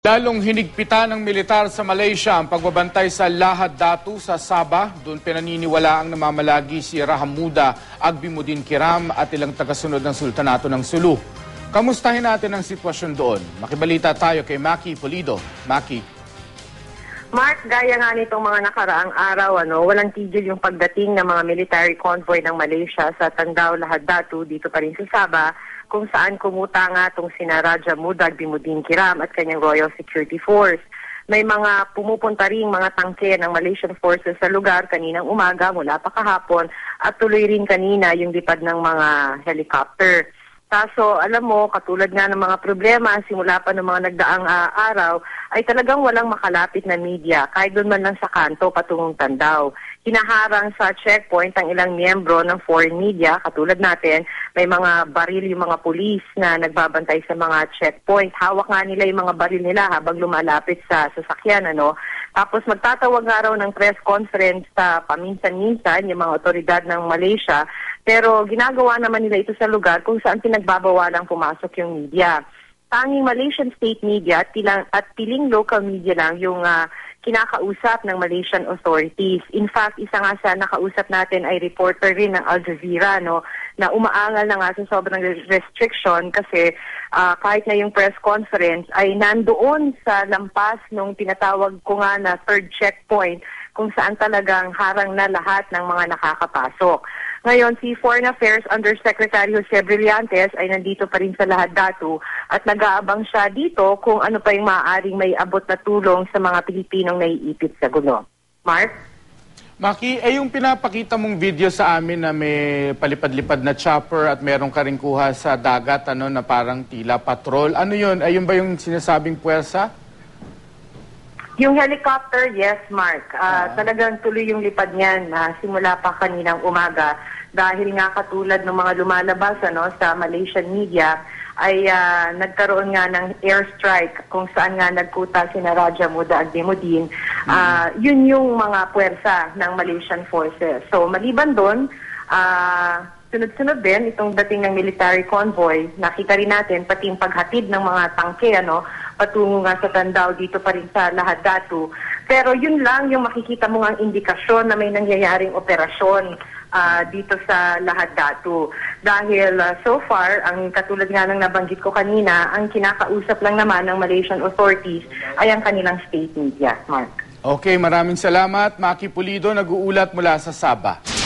Lalong hinigpitan ng militar sa Malaysia ang pagbabantay sa Lahad Datu sa Sabah. Doon pinaniniwala ang namamalagi si Rahamuda Agbimuddin Kiram at ilang tagasunod ng Sultanato ng Sulu. Kamustahin natin ang sitwasyon doon. Makibalita tayo kay Maki Pulido. Maki. Mark, gaya nga nitong mga nakaraang araw, walang tigil yung pagdating ng mga military convoy ng Malaysia sa Tandao Lahad Datu dito pa rin sa Sabah, kung saan kumuta nga itong sina Rahamuda Agbimuddin Kiram at kanyang Royal Security Force. May mga pumupunta ring mga tangke ng Malaysian Forces sa lugar kaninang umaga mula pa kahapon at tuloy rin kanina yung lipad ng mga helicopter. Kaso, alam mo, katulad nga ng mga problema, simula pa ng mga nagdaang araw, ay talagang walang makalapit na media, kahit doon man lang sa kanto patungong Tandao. Hinaharang sa checkpoint ang ilang miyembro ng foreign media, katulad natin, may mga baril yung mga pulis na nagbabantay sa mga checkpoint. Hawak nga nila yung mga baril nila habang lumalapit sa sasakyan, Tapos magtatawag nga raw ng press conference sa paminsan-minsan yung mga otoridad ng Malaysia, pero ginagawa naman nila ito sa lugar kung saan pinagbabawalang pumasok yung media. Tanging Malaysian state media at piling local media lang yung kinakausap ng Malaysian authorities. In fact, isa nga sa nakausap natin ay reporter rin ng Al Jazeera, na umaangal na nga sa sobrang restriction kasi kahit na yung press conference ay nandoon sa lampas nung tinatawag ko nga na third checkpoint kung saan talagang harang na lahat ng mga nakakapasok. Ngayon, si Foreign Affairs Undersecretary Jose Brillantes ay nandito pa rin sa Lahad Datu at nag-aabang siya dito kung ano pa yung maaaring may abot na tulong sa mga Pilipinong naiipit sa gulo. Mark? Maki, yung pinapakita mong video sa amin na may palipad-lipad na chopper at meron ka rin kuha sa dagat na parang tila patrol. Ano yun? Ayun ba yung sinasabing puwersa? Yung helicopter, yes, Mark. Talagang tuloy yung lipad niyan simula pa kaninang umaga dahil nga katulad ng mga lumalabas sa Malaysian media ay nagkaroon nga ng airstrike kung saan nga nagkuta si Rahamuda Agbimuddin. Yun yung mga puwersa ng Malaysian Forces. So maliban doon, sunod-sunod din itong dating ng military convoy. Nakita rin natin pati yung paghatid ng mga tangke patungo nga sa Tandao dito pa rin sa Lahad Datu. Pero yun lang yung makikita mo ang indikasyon na may nangyayaring operasyon dito sa Lahad Datu. Dahil so far, ang katulad nga ng nabanggit ko kanina, ang kinakausap lang naman ng Malaysian authorities ay ang kanilang state media, Mark. Okay, maraming salamat. Maki Pulido, nag-uulat mula sa Sabah.